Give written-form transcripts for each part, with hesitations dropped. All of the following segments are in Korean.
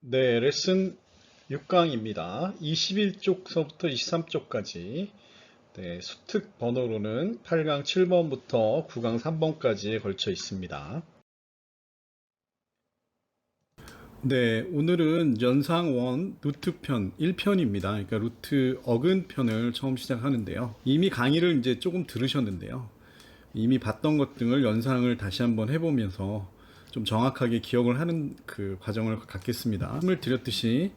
네, 레슨 6강입니다. 21쪽서부터 23쪽까지. 네, 수특 번호로는 8강 7번부터 9강 3번까지에 걸쳐 있습니다. 네, 오늘은 연상 1 루트 편 1편입니다. 그러니까 루트 어근 편을 처음 시작하는데요. 이미 강의를 이제 조금 들으셨는데요. 이미 봤던 것 등을 연상을 다시 한번 해보면서 좀 정확하게 기억을 하는 그 과정을 갖겠습니다. 말씀을 드렸듯이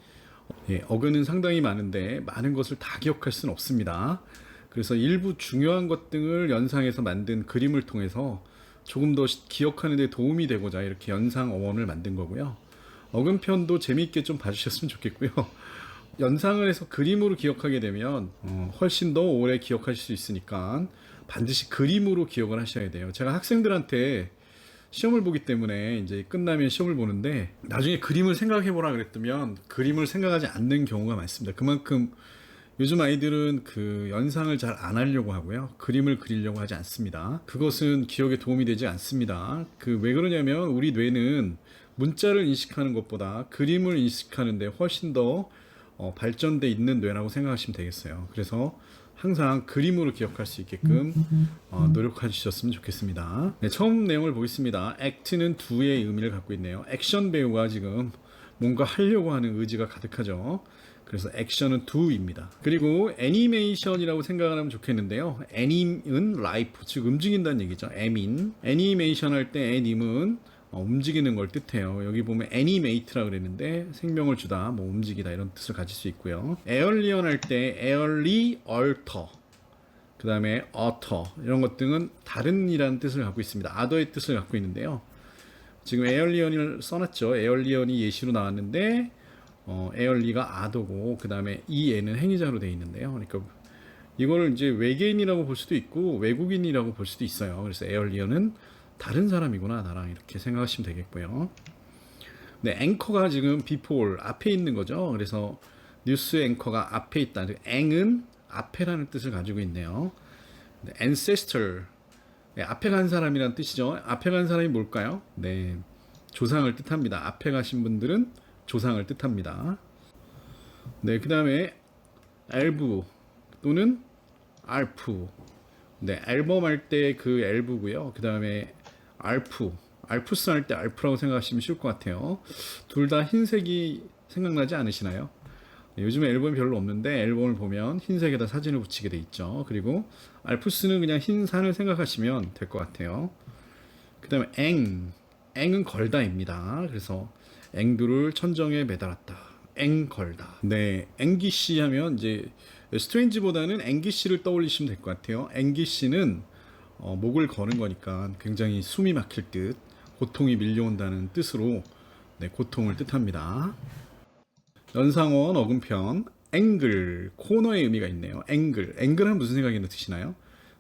어근은 상당히 많은데 많은 것을 다 기억할 수는 없습니다. 그래서 일부 중요한 것 등을 연상해서 만든 그림을 통해서 조금 더 기억하는 데 도움이 되고자 이렇게 연상 어원을 만든 거고요. 어근편도 재미있게 좀 봐주셨으면 좋겠고요. 연상을 해서 그림으로 기억하게 되면 훨씬 더 오래 기억하실 수 있으니까 반드시 그림으로 기억을 하셔야 돼요. 제가 학생들한테 시험을 보기 때문에 이제 끝나면 시험을 보는데 나중에 그림을 생각해 보라 그랬더면 그림을 생각하지 않는 경우가 많습니다. 그만큼 요즘 아이들은 그 연상을 잘 안 하려고 하고요. 그림을 그리려고 하지 않습니다. 그것은 기억에 도움이 되지 않습니다. 그 왜 그러냐면 우리 뇌는 문자를 인식하는 것보다 그림을 인식하는데 훨씬 더 발전돼 있는 뇌라고 생각하시면 되겠어요. 그래서 항상 그림으로 기억할 수 있게끔 노력해 주셨으면 좋겠습니다. 네, 처음 내용을 보겠습니다. act는 do의 의미를 갖고 있네요. 액션 배우가 지금 뭔가 하려고 하는 의지가 가득하죠. 그래서 액션은 do입니다. 그리고 애니메이션이라고 생각을 하면 좋겠는데요. anim은 life, 즉 움직인다는 얘기죠. 애니메이션 할 때 anim은 움직이는 걸 뜻해요. 여기 보면 animate라고 그랬는데 생명을 주다, 뭐 움직이다 이런 뜻을 가질 수 있고요. 에얼리언 할 때 early alter, 그 다음에 author 이런 것 등은 다른이라는 뜻을 갖고 있습니다. other의 뜻을 갖고 있는데요. 지금 에얼리언을 써놨죠. 에얼리언이 예시로 나왔는데 에얼리가 아더고 그 다음에 이 애는 행위자로 되어 있는데요. 그러니까 이거를 이제 외계인이라고 볼 수도 있고 외국인이라고 볼 수도 있어요. 그래서 에얼리언은 다른 사람이구나 나랑 이렇게 생각하시면 되겠고요. 네, 앵커가 지금 before 앞에 있는 거죠. 그래서 뉴스 앵커가 앞에 있다. 앵은 앞에라는 뜻을 가지고 있네요. 네, ancestor, 네, 앞에 간 사람이라는 뜻이죠. 앞에 간 사람이 뭘까요? 네, 조상을 뜻합니다. 앞에 가신 분들은 조상을 뜻합니다. 네, 그 다음에 엘브 또는 알프. 네, 앨범 할 때 그 엘브고요. 그 다음에 알프스 할 때 알프라고 생각하시면 쉬울 것 같아요. 둘 다 흰색이 생각나지 않으시나요? 네, 요즘에 앨범이 별로 없는데 앨범을 보면 흰색에다 사진을 붙이게 돼 있죠. 그리고 알프스는 그냥 흰 산을 생각하시면 될 것 같아요. 그 다음에 앵은 걸다입니다. 그래서 앵두를 천정에 매달았다. 앵 걸다. 네, 앵기시 하면 이제 스트레인지보다는 앵기시를 떠올리시면 될 것 같아요. 앵기시는 목을 거는 거니까 굉장히 숨이 막힐 듯, 고통이 밀려온다는 뜻으로 네, 고통을 뜻합니다. 연상원 어근편 앵글, 코너의 의미가 있네요. 앵글은 무슨 생각이 드시나요?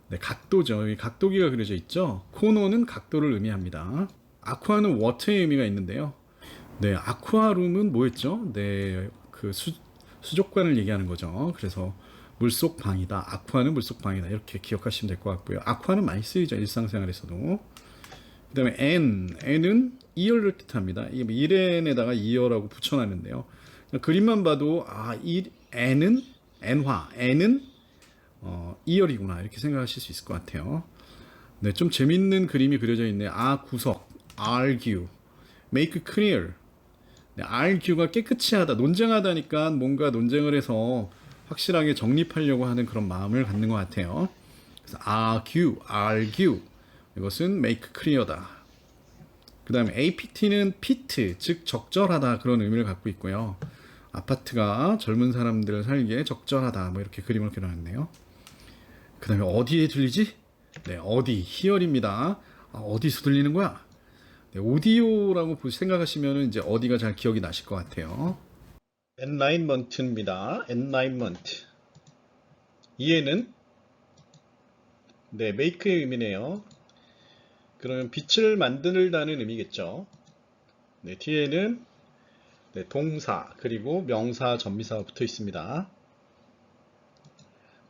네, 각도죠. 여기 각도기가 그려져 있죠. 코너는 각도를 의미합니다. 아쿠아는 워터의 의미가 있는데요. 네, 아쿠아룸은 뭐였죠? 네, 그 수족관을 얘기하는 거죠. 그래서 물속 방이다. 아쿠아는 물속 방이다. 이렇게 기억하시면 될 것 같고요. 아쿠아는 많이 쓰이죠. 일상생활에서도. 그 다음에 n은 이열을 뜻합니다. 이렌에다가 이열하고 붙여놨는데요. 그림만 봐도 n은 이열이구나 이렇게 생각하실 수 있을 것 같아요. 네, 좀 재밌는 그림이 그려져 있네요. 구석, argue, make clear. 네, argue가 깨끗이 하다, 논쟁하다니까 뭔가 논쟁을 해서 확실하게 정립하려고 하는 그런 마음을 갖는 것 같아요. 그래서 argue. 이것은 make clear다. 그 다음에 apt는 fit, 즉 적절하다 그런 의미를 갖고 있고요. 아파트가 젊은 사람들 살기에 적절하다 뭐 이렇게 그림을 그려놨네요. 그 다음에 어디에 들리지? 네, 어디, hear입니다. 어디서 들리는 거야? 네, 오디오라고 생각하시면 이제 어디가 잘 기억이 나실 것 같아요. enlightenment입니다. enlightenment. 이해는 네, make의 의미네요. 그러면 빛을 만들다는 의미겠죠. 네, 뒤에는 네, 동사 그리고 명사, 전미사가 붙어 있습니다.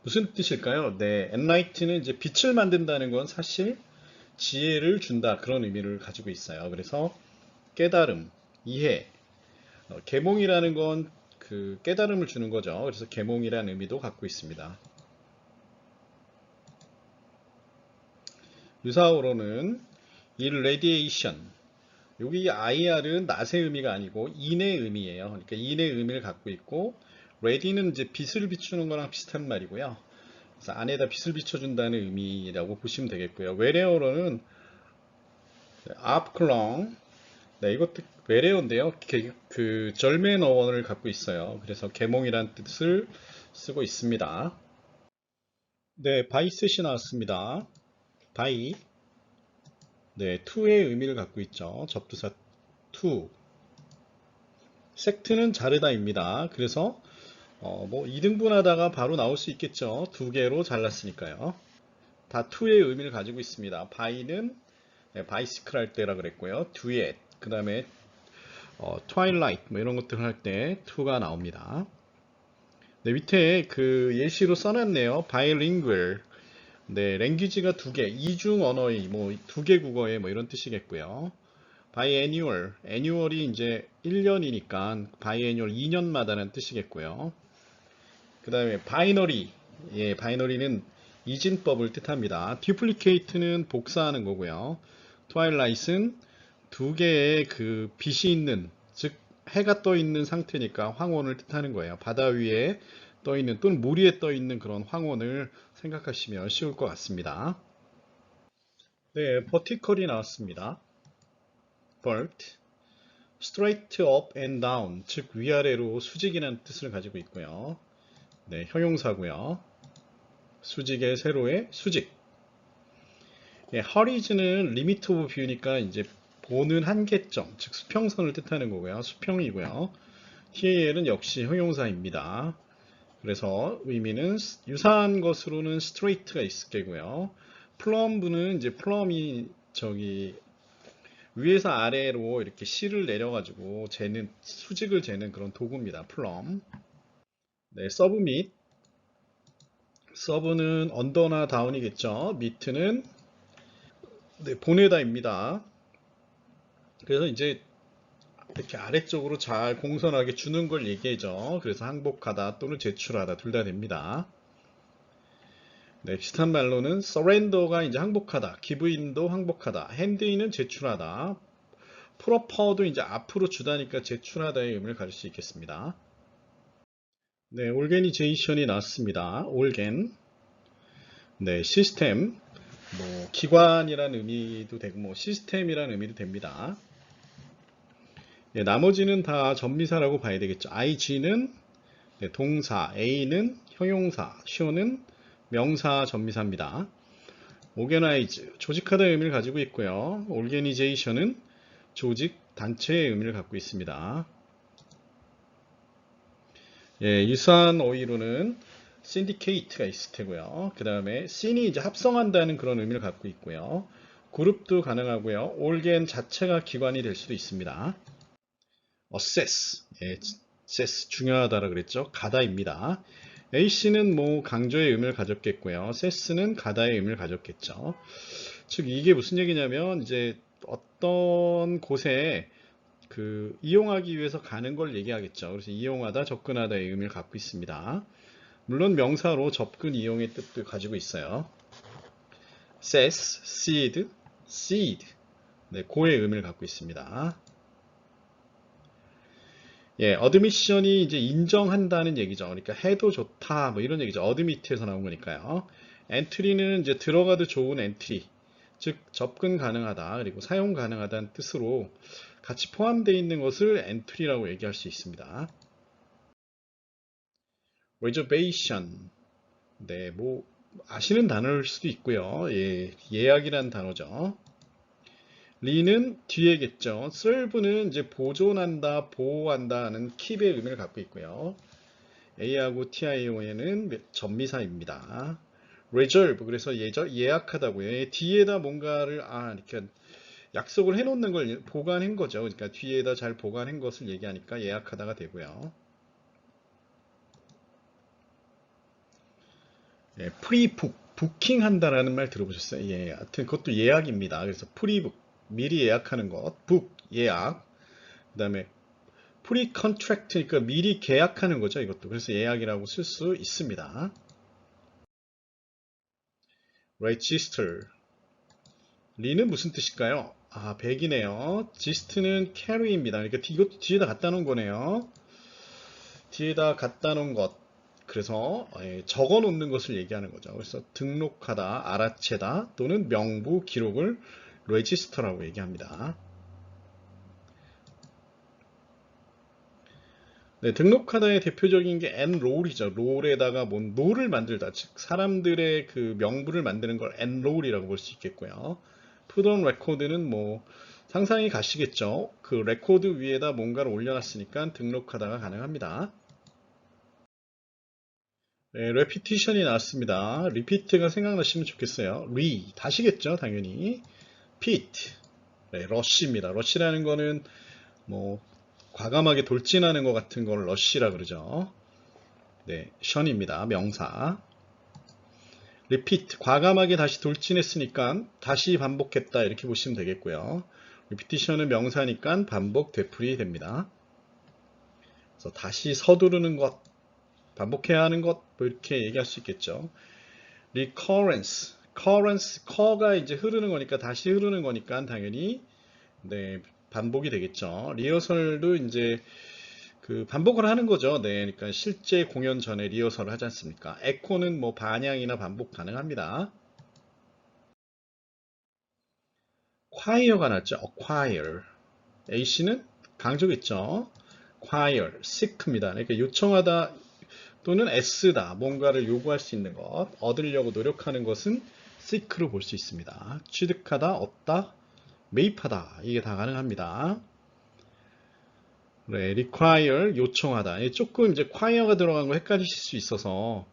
무슨 뜻일까요? 네, enlighten은 이제 빛을 만든다는 건 사실 지혜를 준다 그런 의미를 가지고 있어요. 그래서 깨달음, 이해, 계몽이라는 건 그 깨달음을 주는 거죠. 그래서 계몽이라는 의미도 갖고 있습니다. 유사어로는 irradiation. 여기 IR은 낮의 의미가 아니고 인의 의미예요. 그러니까 인의 의미를 갖고 있고, ready는 이제 빛을 비추는 거랑 비슷한 말이고요. 그래서 안에다 빛을 비춰준다는 의미라고 보시면 되겠고요. 외래어로는 upclong. 네, 이것도 외래어인데요. 그 절맨 어원을 갖고 있어요. 그래서 계몽이란 뜻을 쓰고 있습니다. 네, 바이셋이 나왔습니다. 바이. 네, to의 의미를 갖고 있죠. 접두사 to. 섹트는 자르다입니다. 그래서 뭐 2등분 하다가 바로 나올 수 있겠죠. 두 개로 잘랐으니까요. 다 to의 의미를 가지고 있습니다. 바이는 바이시클 할 때라 그랬고요. duet, 그 다음에 twilight 뭐 이런 것들 할 때 to가 나옵니다. 네, 밑에 그 예시로 써놨네요. bilingual. 네, 랭귀지가 두 개, 이중 언어의 뭐 두 개 국어의 뭐 이런 뜻이겠고요. biannual, annual이 이제 1년이니까 biannual 2년마다는 뜻이겠고요. 그 다음에 binary, 예, binary는 이진법을 뜻합니다. duplicate는 복사하는 거고요. twilight은 두 개의 그 빛이 있는, 즉 해가 떠 있는 상태니까 황혼을 뜻하는 거예요. 바다 위에 떠 있는 또는 물 위에 떠 있는 그런 황혼을 생각하시면 쉬울 것 같습니다. 네, vertical이 나왔습니다. vert, straight up and down, 즉 위아래로 수직이라는 뜻을 가지고 있고요. 네, 형용사고요. 수직의 세로의 수직. 예, horizon은 limit of view니까 이제 보는 한계점, 즉 수평선을 뜻하는 거고요. 수평이고요. TAL은 역시 형용사입니다. 그래서 의미는 유사한 것으로는 straight가 있을 게고요. plumb는 이제 plumb이 저기 위에서 아래로 이렇게 실을 내려가지고 재는 수직을 재는 그런 도구입니다. plumb. 네, submit. 서브는 언더나 다운이겠죠. 미트는 네, 보내다입니다. 그래서 이제 이렇게 아래쪽으로 잘 공손하게 주는 걸 얘기하죠. 그래서 항복하다 또는 제출하다 둘 다 됩니다. 네, 비슷한 말로는 surrender가 이제 항복하다, 기브인도 항복하다, 핸드인은 제출하다, 프로퍼도 이제 앞으로 주다니까 제출하다의 의미를 가질 수 있겠습니다. 네, 올게니제이션이 나왔습니다. 올겐. 네, 시스템. 뭐 기관이라는 의미도 되고 뭐 시스템이라는 의미도 됩니다. 예, 나머지는 다 전미사라고 봐야 되겠죠. IG는 네, 동사, A는 형용사, show는 명사 전미사입니다. organize, 조직하다의 의미를 가지고 있고요. organization은 조직, 단체의 의미를 갖고 있습니다. 예, 유사한 어휘로는 syndicate가 있을 테고요. 그 다음에 syn이 이제 합성한다는 그런 의미를 갖고 있고요. 그룹도 가능하고요. organ 자체가 기관이 될 수도 있습니다. assess, 예, assess 중요하다라 그랬죠. 가다입니다. AC는 뭐 강조의 의미를 가졌겠고요. assess는 가다의 의미를 가졌겠죠. 즉 이게 무슨 얘기냐면 이제 어떤 곳에 그 이용하기 위해서 가는 걸 얘기하겠죠. 그래서 이용하다, 접근하다의 의미를 갖고 있습니다. 물론 명사로 접근, 이용의 뜻도 가지고 있어요. assess, seed, seed. 네, 고의 의미를 갖고 있습니다. 예, admission이 이제 인정한다는 얘기죠. 그러니까 해도 좋다, 뭐 이런 얘기죠. admit에서 나온 거니까요. entry는 이제 들어가도 좋은 entry, 즉 접근 가능하다, 그리고 사용 가능하다는 뜻으로 같이 포함되어 있는 것을 entry라고 얘기할 수 있습니다. reservation. 네, 뭐 아시는 단어일 수도 있고요. 예, 예약이라는 단어죠. 리는 뒤에겠죠. serve는 이제 보존한다, 보호한다 하는 keep의 의미를 갖고 있고요. A하고 TION은 전미사입니다. reserve, 그래서 예약하다고요. 뒤에다 뭔가를 이렇게 약속을 해놓는 걸 보관한 거죠. 그러니까 뒤에다 잘 보관한 것을 얘기하니까 예약하다가 되고요. 예, 프리북, 부킹한다라는 말 들어보셨어요? 예, 하여튼 그것도 예약입니다. 그래서 프리북, 미리 예약하는 것, 북, 예약. 그 다음에 pre-contract, 그러니까 미리 계약하는 거죠. 이것도. 그래서 예약이라고 쓸 수 있습니다. register. 리는 무슨 뜻일까요? 아, 100이네요. gist는 carry입니다. 그러니까 이것도 뒤에다 갖다 놓은 거네요. 뒤에다 갖다 놓은 것. 그래서 적어 놓는 것을 얘기하는 거죠. 그래서 등록하다, 알아채다 또는 명부 기록을 register라고 얘기합니다. 네, 등록하다의 대표적인 게 enroll이죠. 롤에다가 뭔 롤을 만들다, 즉 사람들의 그 명부를 만드는 걸 enroll이라고 볼 수 있겠고요. put on record는 뭐 상상이 가시겠죠. 그 레코드 위에다 뭔가를 올려놨으니까 등록하다가 가능합니다. 네, repetition이 나왔습니다. repeat가 생각나시면 좋겠어요. 다시겠죠, 당연히. pit, 네, rush입니다. rush라는 거는 뭐 과감하게 돌진하는 것 같은 걸 rush라 그러죠. 네, 션입니다. 명사. repeat, 과감하게 다시 돌진했으니까 다시 반복했다 이렇게 보시면 되겠고요. repetition은 명사니까 반복, 되풀이 됩니다. 그래서 다시 서두르는 것, 반복해야 하는 것, 뭐 이렇게 얘기할 수 있겠죠. recurrence, 커가 이제 흐르는 거니까 다시 흐르는 거니까 당연히 네, 반복이 되겠죠. 리허설도 이제 그 반복을 하는 거죠. 네, 그러니까 실제 공연 전에 리허설을 하지 않습니까? 에코는 뭐 반향이나 반복 가능합니다. 콰이어가 났죠. acquire. A씨는 강조겠죠. acquire, seek입니다. 그러니까 요청하다 또는 애쓰다, 뭔가를 요구할 수 있는 것, 얻으려고 노력하는 것은 seek로 볼 수 있습니다. 취득하다, 얻다, 매입하다, 이게 다 가능합니다. 네, require, 요청하다. 조금 이제 acquire가 들어간 거 헷갈리실 수 있어서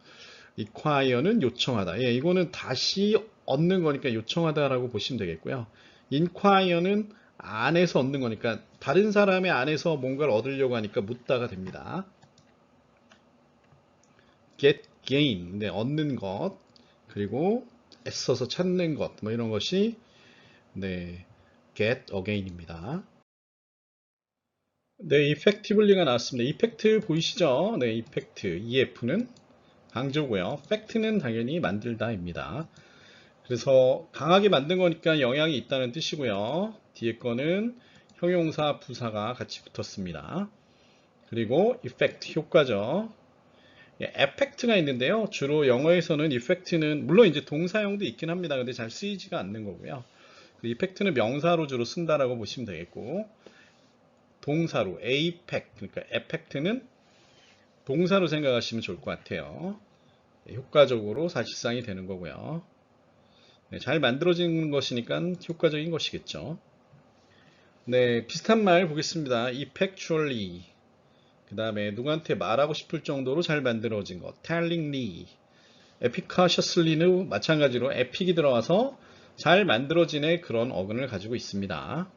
require는 요청하다. 예, 이거는 다시 얻는 거니까 요청하다라고 보시면 되겠고요. inquire는 안에서 얻는 거니까 다른 사람의 안에서 뭔가를 얻으려고 하니까 묻다가 됩니다. get, gain, 네, 얻는 것, 그리고 애써서 찾는 것, 뭐 이런 것이 네, get again입니다. 네, effectively가 나왔습니다. effect 보이시죠? 네, effect, EF는 강조고요. fact는 당연히 만들다입니다. 그래서 강하게 만든 거니까 영향이 있다는 뜻이고요. 뒤에 거는 형용사, 부사가 같이 붙었습니다. 그리고 effect, 효과죠. 에펙트가 있는데요. 주로 영어에서는 effect는 물론 이제 동사형도 있긴 합니다. 근데 잘 쓰이지가 않는 거고요. 그 effect는 명사로 주로 쓴다라고 보시면 되겠고, 동사로 apex, 그러니까 effect는 동사로 생각하시면 좋을 것 같아요. 효과적으로 사실상이 되는 거고요. 네, 잘 만들어진 것이니까 효과적인 것이겠죠. 네, 비슷한 말 보겠습니다. effectually. 그 다음에 누구한테 말하고 싶을 정도로 잘 만들어진 것. tellingly. efficaciously는 마찬가지로 에픽이 들어와서 잘 만들어진의 그런 어근을 가지고 있습니다.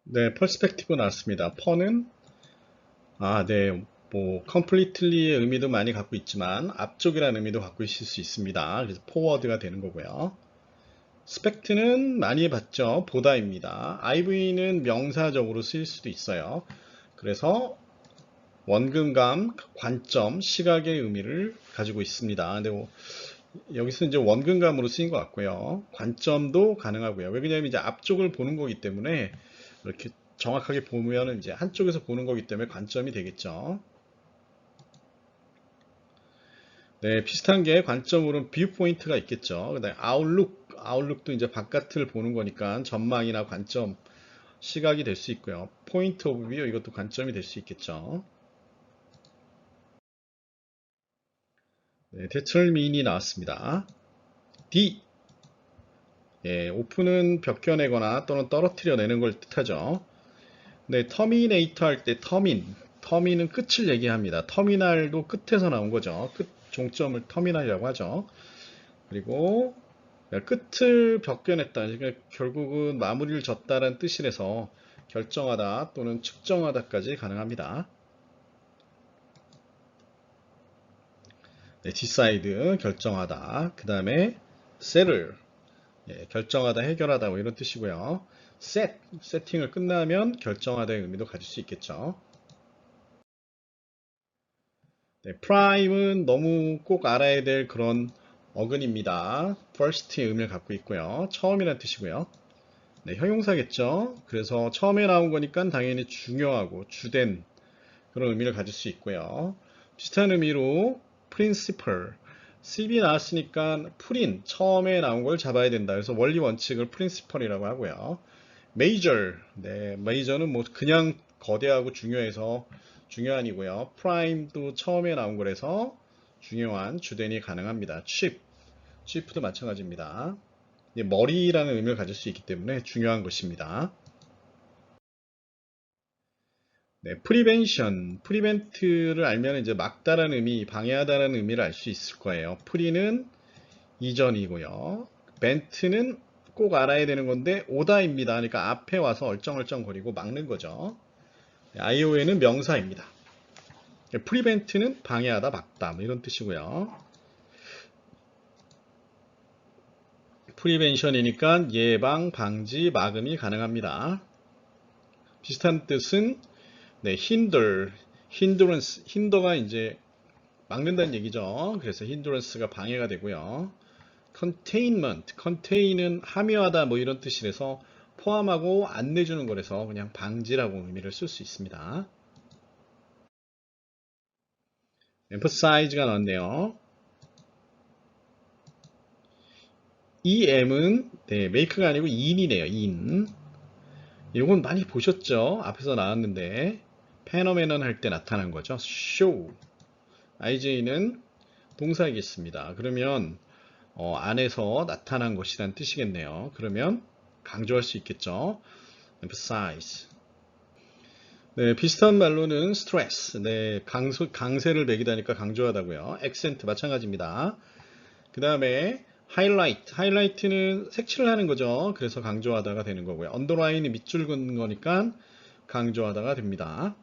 네, perspective 나왔습니다. per는 네, 뭐 completely의 의미도 많이 갖고 있지만 앞쪽이라는 의미도 갖고 있을 수 있습니다. 그래서 forward가 되는 거고요. spect는 많이 봤죠. 보다입니다. iv는 명사적으로 쓰일 수도 있어요. 그래서 원근감, 관점, 시각의 의미를 가지고 있습니다. 근데 여기서 이제 원근감으로 쓰인 것 같고요. 관점도 가능하고요. 왜냐하면 이제 앞쪽을 보는 거기 때문에 이렇게 정확하게 보면 이제 한쪽에서 보는 거기 때문에 관점이 되겠죠. 네, 비슷한 게 관점으로는 뷰 포인트가 있겠죠. 그다음에 아웃룩도 이제 바깥을 보는 거니까 전망이나 관점, 시각이 될 수 있고요. 포인트 오브 뷰 이것도 관점이 될 수 있겠죠. 네, determine이 나왔습니다. D. 예, 오픈은 벗겨내거나 또는 떨어뜨려내는 걸 뜻하죠. 네, 터미네이터 할 때 터미는 끝을 얘기합니다. 터미널도 끝에서 나온 거죠. 끝, 종점을 터미널이라고 하죠. 그리고 끝을 벗겨냈다. 그러니까 결국은 마무리를 졌다라는 뜻이라서 결정하다 또는 측정하다까지 가능합니다. 네, decide, 결정하다. 그 다음에 settle, 예, 결정하다, 해결하다 뭐 이런 뜻이고요. 세팅을 끝나면 결정하다의 의미도 가질 수 있겠죠. 네, prime은 너무 꼭 알아야 될 그런 어근입니다. first의 의미를 갖고 있고요. 처음이라는 뜻이고요. 네, 형용사겠죠. 그래서 처음에 나온 거니까 당연히 중요하고 주된 그런 의미를 가질 수 있고요. 비슷한 의미로 principle, CB 나왔으니까 프린, 처음에 나온 걸 잡아야 된다. 그래서 원리 원칙을 principle이라고 하고요. major, 네, major는 뭐 그냥 거대하고 중요해서 중요한이고요. prime도 처음에 나온 거라서 중요한 주된이 가능합니다. chief도 마찬가지입니다. 머리라는 의미를 가질 수 있기 때문에 중요한 것입니다. 네, prevent를 알면 이제 막다라는 의미, 방해하다라는 의미를 알 수 있을 거예요. pre는 이전이고요. vent는 꼭 알아야 되는 건데 오다입니다. 그러니까 앞에 와서 얼쩡얼쩡거리고 막는 거죠. ION은 명사입니다. prevent는 방해하다, 막다 뭐 이런 뜻이고요. prevention이니까 예방, 방지, 막음이 가능합니다. 비슷한 뜻은 네, hinder가 이제 막는다는 얘기죠. 그래서 hinderance가 방해가 되고요. contain은 함유하다 뭐 이런 뜻이라서 포함하고 안 내주는 거라서 그냥 방지라고 의미를 쓸 수 있습니다. emphasize가 나왔네요. em은 네, make가 아니고 in이네요. in. 이건 많이 보셨죠? 앞에서 나왔는데 phenomenon 할 때 나타난 거죠. show. ij는 동사이겠습니다. 그러면 안에서 나타난 것이란 뜻이겠네요. 그러면 강조할 수 있겠죠. emphasize. 네, 비슷한 말로는 stress. 네, 강세를 매기다니까 강조하다고요. accent 마찬가지입니다. 그 다음에 highlight는 색칠을 하는 거죠. 그래서 강조하다가 되는 거고요. underline이 밑줄 긋는 거니까 강조하다가 됩니다.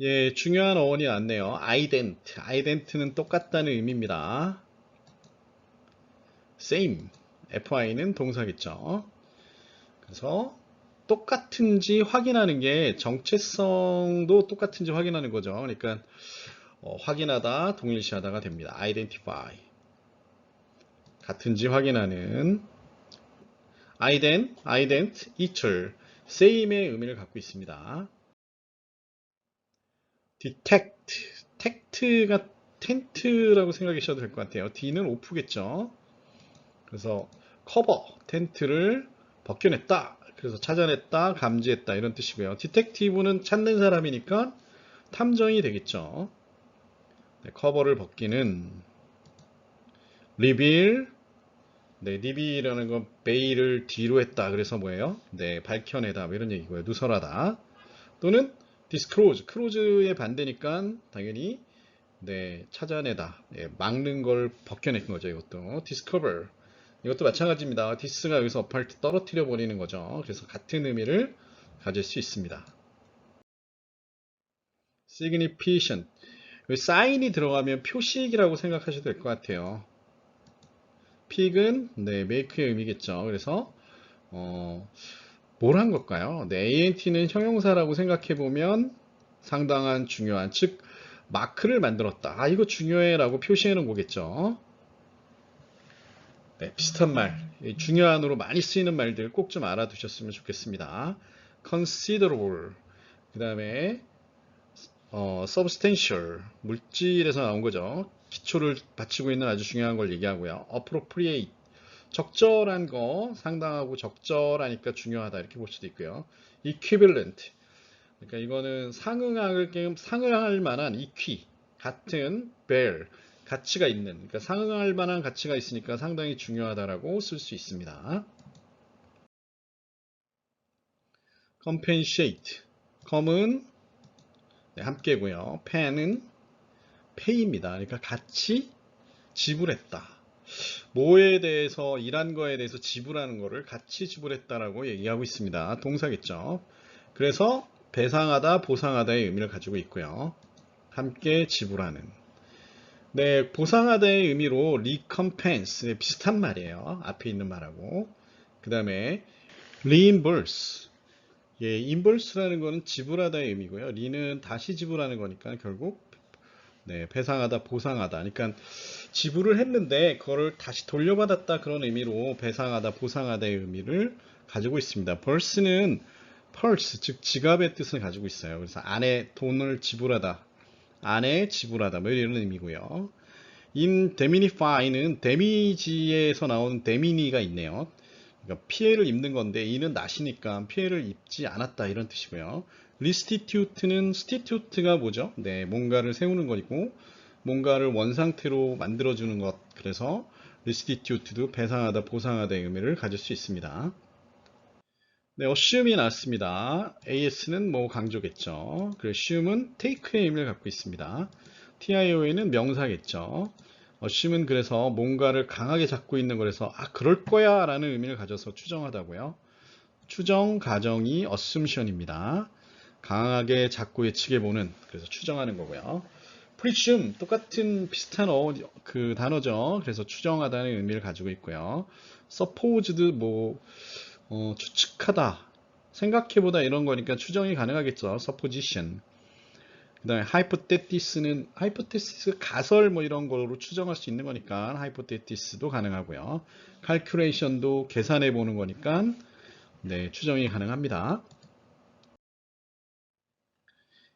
예, 중요한 어원이 왔네요. ident는 똑같다는 의미입니다. same, fy는 동사겠죠. 그래서 똑같은지 확인하는 게 정체성도 똑같은지 확인하는 거죠. 그러니까 확인하다, 동일시하다가 됩니다. identify. 같은지 확인하는 ident, equal, same의 의미를 갖고 있습니다. detect가 텐트라고 생각하셔도 될 것 같아요. D는 오프겠죠. 그래서 커버, 텐트를 벗겨냈다. 그래서 찾아냈다, 감지했다 이런 뜻이고요. 디텍티브는 찾는 사람이니까 탐정이 되겠죠. 네, 커버를 벗기는 리빌. 네, 리빌이라는 건 베일을 뒤로 했다. 그래서 뭐예요? 네, 밝혀내다 뭐 이런 얘기고요. 누설하다. 또는 디스크로즈, 크로즈의 반대니까 당연히 네, 찾아내다. 네, 막는 걸 벗겨낸 거죠. 이것도 디스커버. 이것도 마찬가지입니다. 디스가 여기서 apart 떨어뜨려 버리는 거죠. 그래서 같은 의미를 가질 수 있습니다. significant. 사인이 들어가면 표식이라고 생각하셔도 될 것 같아요. pig은 네, make의 의미겠죠. 그래서 뭘 한 걸까요? 네, ant는 형용사라고 생각해 보면 상당한 중요한, 즉 마크를 만들었다. 아, 이거 중요해 라고 표시해 놓은 거겠죠. 네, 비슷한 말, 중요한으로 많이 쓰이는 말들 꼭 좀 알아두셨으면 좋겠습니다. considerable, 그 다음에 substantial, 물질에서 나온 거죠. 기초를 바치고 있는 아주 중요한 걸 얘기하고요. appropriate, 적절한 거, 상당하고 적절하니까 중요하다 이렇게 볼 수도 있고요. equivalent, 그러니까 이거는 상응할 만한 같은 bear, 가치가 있는, 그러니까 상응할 만한 가치가 있으니까 상당히 중요하다라고 쓸 수 있습니다. compensate, com은 네, 함께고요. pay는 pay입니다. 그러니까 같이 지불했다. 뭐에 대해서 일한 거에 대해서 지불하는 거를 같이 지불했다라고 얘기하고 있습니다. 동사겠죠. 그래서 배상하다, 보상하다의 의미를 가지고 있고요. 함께 지불하는. 네, 보상하다의 의미로 recompense, 네, 비슷한 말이에요. 앞에 있는 말하고. 그 다음에 reimburse. 예, inverse라는 거는 지불하다의 의미고요. 리는 다시 지불하는 거니까 결국 네, 배상하다, 보상하다. 그러니까 지불을 했는데 그거를 다시 돌려받았다 그런 의미로 배상하다, 보상하다의 의미를 가지고 있습니다. 벌스는 펄스, 즉 지갑의 뜻을 가지고 있어요. 그래서 안에 돈을 지불하다, 안에 지불하다 뭐 이런 의미고요. indemnify는 데미지에서 나온 데미니가 있네요. 그러니까 피해를 입는 건데 이는 나시니까 피해를 입지 않았다 이런 뜻이고요. restitute는 stitute가 뭐죠? 네, 뭔가를 세우는 거이고 뭔가를 원상태로 만들어주는 것. 그래서 restitute도 배상하다, 보상하다의 의미를 가질 수 있습니다. 네, assume이 나왔습니다. as는 뭐 강조겠죠. 그리고 assume은 take의 의미를 갖고 있습니다. tio는 명사겠죠. assume은 그래서 뭔가를 강하게 잡고 있는 거라서 아 그럴 거야 라는 의미를 가져서 추정하다고요. 추정 가정이 assumption입니다. 강하게 잡고 예측해 보는, 그래서 추정하는 거고요. presume 똑같은 비슷한 그 단어죠. 그래서 추정하다는 의미를 가지고 있고요. supposed 뭐 추측하다, 생각해보다 이런 거니까 추정이 가능하겠죠. supposition. 그 다음에 hypothesis는 hypothesis 가설 뭐 이런 거로 추정할 수 있는 거니까 hypothesis도 가능하고요. calculation도 계산해 보는 거니까 네, 추정이 가능합니다.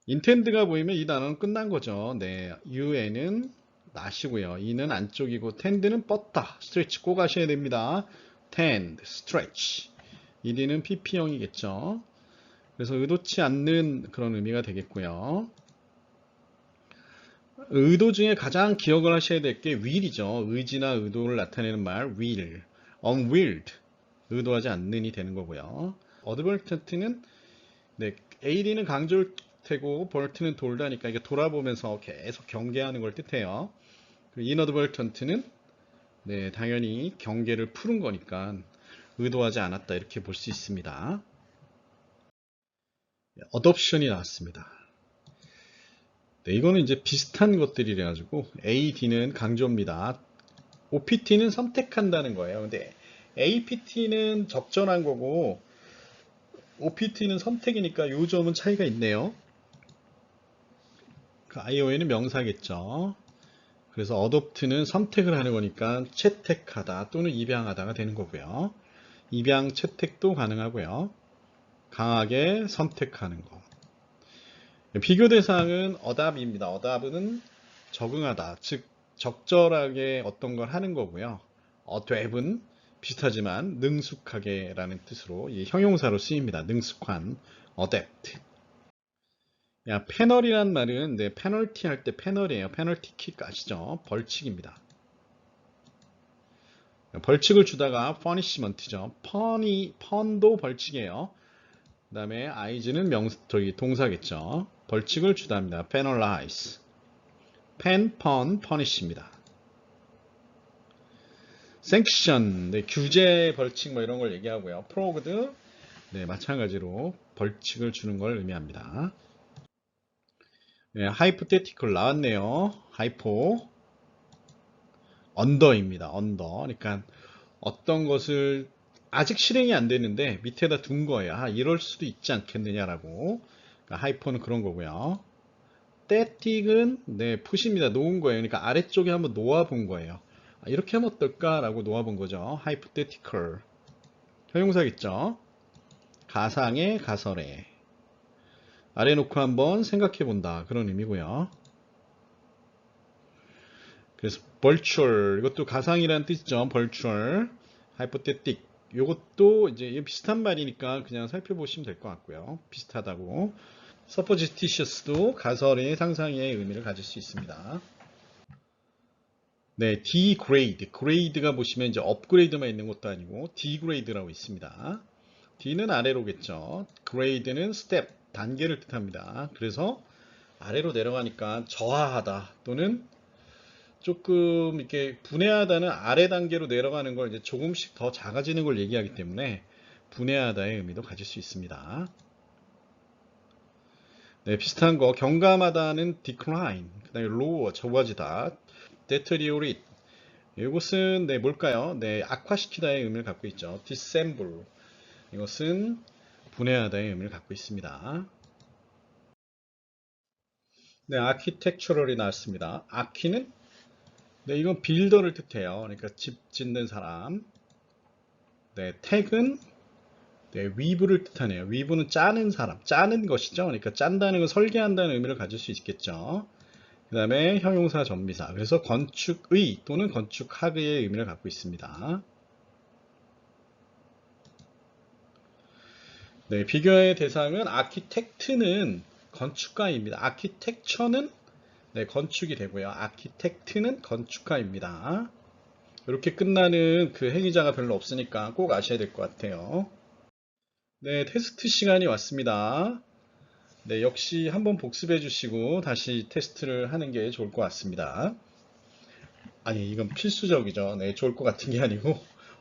intend가 보이면 이 단어는 끝난 거죠. 네, u에는 나시고요. e는 안쪽이고 tend는 뻗다, stretch 꼭 하셔야 됩니다. tend, stretch. ed는 pp형이겠죠. 그래서 의도치 않는 그런 의미가 되겠고요. 의도 중에 가장 기억을 하셔야 될 게 will이죠. 의지나 의도를 나타내는 말 will, unwilled, 의도하지 않는이 되는 거고요. advertent는 네, AD는 강조일 테고 벌트는 돌다니까 이게 돌아보면서 계속 경계하는 걸 뜻해요. inadvertent는 네, 당연히 경계를 푸른 거니까 의도하지 않았다 이렇게 볼 수 있습니다. adoption이 나왔습니다. 네, 이거는 이제 비슷한 것들이래 가지고 AD는 강조입니다. OPT는 선택한다는 거예요. 근데 APT는 적절한 거고 OPT는 선택이니까 요 점은 차이가 있네요. 그 IO에는 명사겠죠. 그래서 adopt는 선택을 하는 거니까 채택하다 또는 입양하다가 되는 거고요. 입양, 채택도 가능하고요. 강하게 선택하는 거. 비교 대상은 adopt입니다. adopt는 적응하다, 즉 적절하게 어떤 걸 하는 거고요. adapt는 비슷하지만 능숙하게 라는 뜻으로 이 형용사로 쓰입니다. 능숙한, adapt. 야, 패널이란 말은 네, 페널티 할 때 패널이에요. 페널티 킥 아시죠? 벌칙입니다. 벌칙을 주다가 punishment죠. 펀도 벌칙이에요. 그 다음에 is는 동사겠죠. 벌칙을 주다입니다. penalize. punish입니다. sanction, 네, 규제, 벌칙 뭐 이런 걸 얘기하고요. 프로그드, 네, 마찬가지로 벌칙을 주는 걸 의미합니다. 네, hypothetical 나왔네요. hypo, under입니다. under. 그러니까 어떤 것을 아직 실행이 안 됐는데 밑에다 둔 거예요. 아, 이럴 수도 있지 않겠느냐라고. 그러니까 hypo는 그런 거고요. static은 네, 푸시입니다. 놓은 거예요. 그러니까 아래쪽에 한번 놓아 본 거예요. 아, 이렇게 하면 어떨까라고 놓아 본 거죠. hypothetical. 형용사겠죠. 가상의 가설에 아래 놓고 한번 생각해 본다 그런 의미고요. 그래서 virtual 이것도 가상이라는 뜻이죠. virtual, hypothetic 이것도 이제 비슷한 말이니까 그냥 살펴보시면 될 것 같고요. 비슷하다고. supposititious도 가설의 상상의 의미를 가질 수 있습니다. 네, degrade, grade가 보시면 이제 업그레이드만 있는 것도 아니고 degrade라고 있습니다. D는 아래로겠죠. grade는 step, 단계를 뜻합니다. 그래서 아래로 내려가니까 저하하다 또는 조금 이렇게 분해하다는 아래 단계로 내려가는 걸 이제 조금씩 더 작아지는 걸 얘기하기 때문에 분해하다의 의미도 가질 수 있습니다. 네, 비슷한 거 경감하다는 decline, 그다음에 lower, 적어지다, deteriorate, 이것은 네, 뭘까요? 네, 악화시키다의 의미를 갖고 있죠. dissemble. 이것은 분해하다의 의미를 갖고 있습니다. 네, architectural이 나왔습니다. 아키는 네, 이건 빌더를 뜻해요. 그러니까 집 짓는 사람. 네, 택은 네, 위브를 뜻하네요. 위브는 짜는 사람, 짜는 것이죠. 그러니까 짠다는 건 설계한다는 의미를 가질 수 있겠죠. 그 다음에 형용사 전미사. 그래서 건축의 또는 건축학의 의미를 갖고 있습니다. 네, 비교의 대상은 아키텍트는 건축가입니다. 아키텍처는 네, 건축이 되고요. 아키텍트는 건축가입니다. 이렇게 끝나는 그 행위자가 별로 없으니까 꼭 아셔야 될 것 같아요. 네, 테스트 시간이 왔습니다. 네, 역시 한번 복습해 주시고 다시 테스트를 하는 게 좋을 것 같습니다. 아니, 이건 필수적이죠. 네, 좋을 것 같은 게 아니고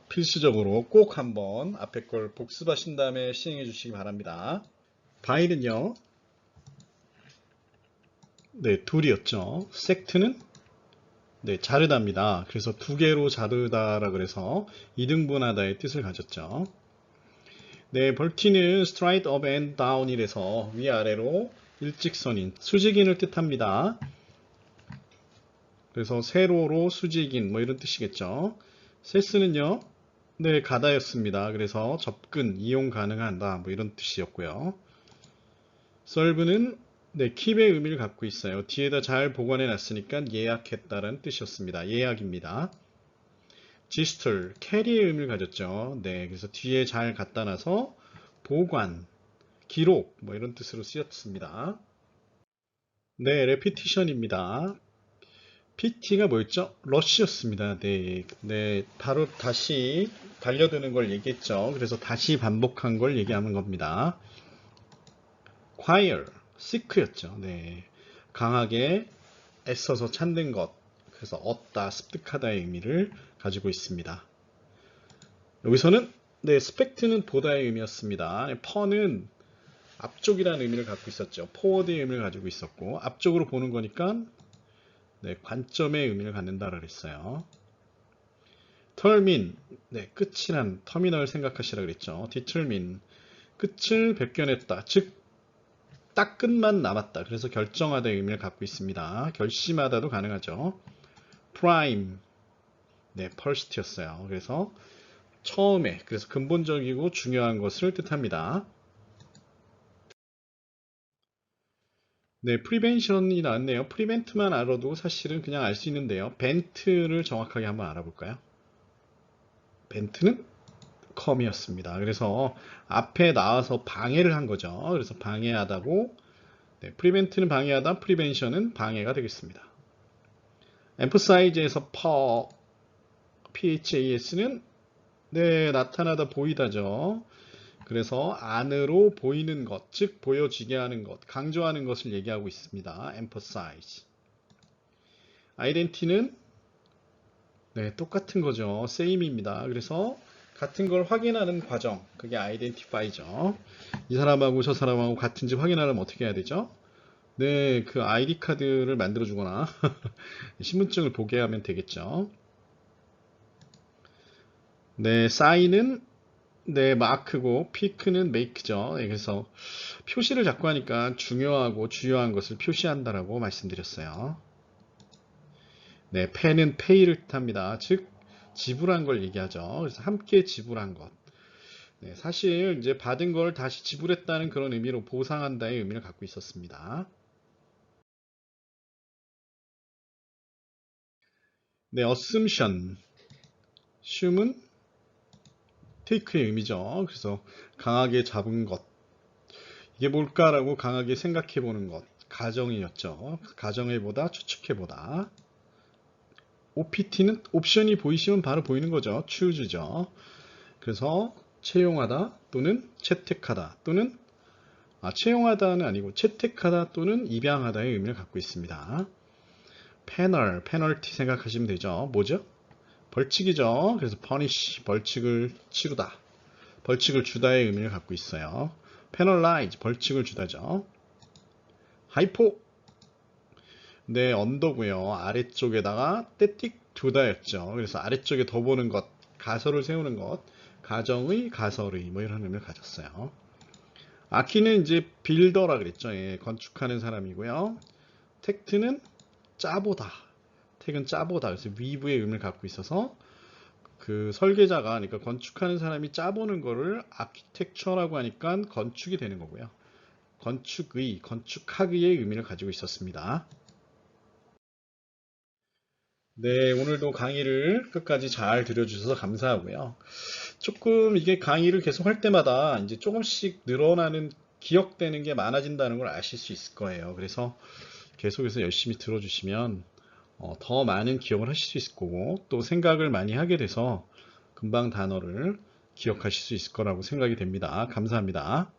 필수적으로 꼭 한번 앞에 걸 복습하신 다음에 시행해 주시기 바랍니다. 바이는요, 네, 둘이었죠. 섹트는 네, 자르다입니다. 그래서 두 개로 자르다라 그래서 이등분하다의 뜻을 가졌죠. 네, 벌티는 straight up and down이라서 위아래로 일직선인 수직인을 뜻합니다. 그래서 세로로 수직인 뭐 이런 뜻이겠죠. 세스는요, 네, 가다였습니다. 그래서 접근, 이용 가능하다 뭐 이런 뜻이었고요. serve는 네, 킵의 의미를 갖고 있어요. 뒤에다 잘 보관해 놨으니까 예약했다라는 뜻이었습니다. 예약입니다. 지스털, 캐리의 의미를 가졌죠. 네, 그래서 뒤에 잘 갖다 놔서 보관, 기록 뭐 이런 뜻으로 쓰였습니다. 네, 레피티션입니다. PT가 뭐였죠? 러시였습니다. 네, 네, 바로 다시 달려드는 걸 얘기했죠. 그래서 다시 반복한 걸 얘기하는 겁니다. choir, seek였죠. 네, 강하게 애써서 찾는 것. 그래서 얻다, 습득하다의 의미를 가지고 있습니다. 여기서는 네, 스펙트는 보다의 의미였습니다. 퍼는 앞쪽이라는 의미를 갖고 있었죠. 포워드의 의미를 가지고 있었고 앞쪽으로 보는 거니까 네, 관점의 의미를 갖는다라 그랬어요. termin, 네, 끝이란 터미널 생각하시라 그랬죠. determine, 끝을 벗겨냈다. 즉, 딱 끝만 남았다. 그래서 결정하다의 의미를 갖고 있습니다. 결심하다도 가능하죠. prime, 네, first였어요. 그래서 처음에, 그래서 근본적이고 중요한 것을 뜻합니다. 네, 프리벤션이 나왔네요. 프리벤트만 알아도 사실은 그냥 알 수 있는데요. 벤트를 정확하게 한번 알아볼까요? 벤트는 컴이었습니다. 그래서 앞에 나와서 방해를 한 거죠. 그래서 방해하다고 네, 프리벤트는 방해하다, 프리벤션은 방해가 되겠습니다. emphasize에서 PHAS는 네, 나타나다 보이다죠. 그래서 안으로 보이는 것, 즉 보여지게 하는 것, 강조하는 것을 얘기하고 있습니다. emphasize. identity는 네, 똑같은 거죠. same입니다. 그래서 같은 걸 확인하는 과정, 그게 identify죠. 이 사람하고 저 사람하고 같은지 확인하려면 어떻게 해야 되죠? 네, 그 ID 카드를 만들어 주거나 신분증을 보게 하면 되겠죠. 네, sign은 네, 마크고 피크는 make죠. 네, 그래서 표시를 자꾸 하니까 중요하고 주요한 것을 표시한다라고 말씀드렸어요. 네, pay는 pay를 뜻합니다. 즉 지불한 걸 얘기하죠. 그래서 함께 지불한 것. 네, 사실 이제 받은 걸 다시 지불했다는 그런 의미로 보상한다의 의미를 갖고 있었습니다. 네, assumption. assume은 take의 의미죠. 그래서 강하게 잡은 것. 이게 뭘까라고 강하게 생각해 보는 것. 가정이었죠. 가정해보다, 추측해보다. OPT는 옵션이 보이시면 바로 보이는 거죠. choose죠. 그래서 채용하다 또는 채택하다 또는 채용하다는 아니고 채택하다 또는 입양하다의 의미를 갖고 있습니다. 페널티 생각하시면 되죠. 뭐죠? 벌칙이죠. 그래서 punish, 벌칙을 치르다. 벌칙을 주다의 의미를 갖고 있어요. penalize, 벌칙을 주다죠. 하이포, 네, 언더고요. 아래쪽에다가 떼띡 두다였죠. 그래서 아래쪽에 더 보는 것, 가설을 세우는 것, 가정의, 가설의 뭐 이런 의미를 가졌어요. 아키는 이제 빌더라 그랬죠. 예, 건축하는 사람이고요. 텍트는 짜보다. 텍은 짜보다. 그래서 위브의 의미를 갖고 있어서 그 설계자가, 그러니까 건축하는 사람이 짜보는 거를 아키텍처라고 하니까 건축이 되는 거고요. 건축의, 건축학의 의미를 가지고 있었습니다. 네, 오늘도 강의를 끝까지 잘 들어주셔서 감사하고요. 조금 이게 강의를 계속 할 때마다 이제 조금씩 늘어나는, 기억되는 게 많아진다는 걸 아실 수 있을 거예요. 그래서 계속해서 열심히 들어주시면 더 많은 기억을 하실 수 있을 거고, 또 생각을 많이 하게 돼서 금방 단어를 기억하실 수 있을 거라고 생각이 됩니다. 감사합니다.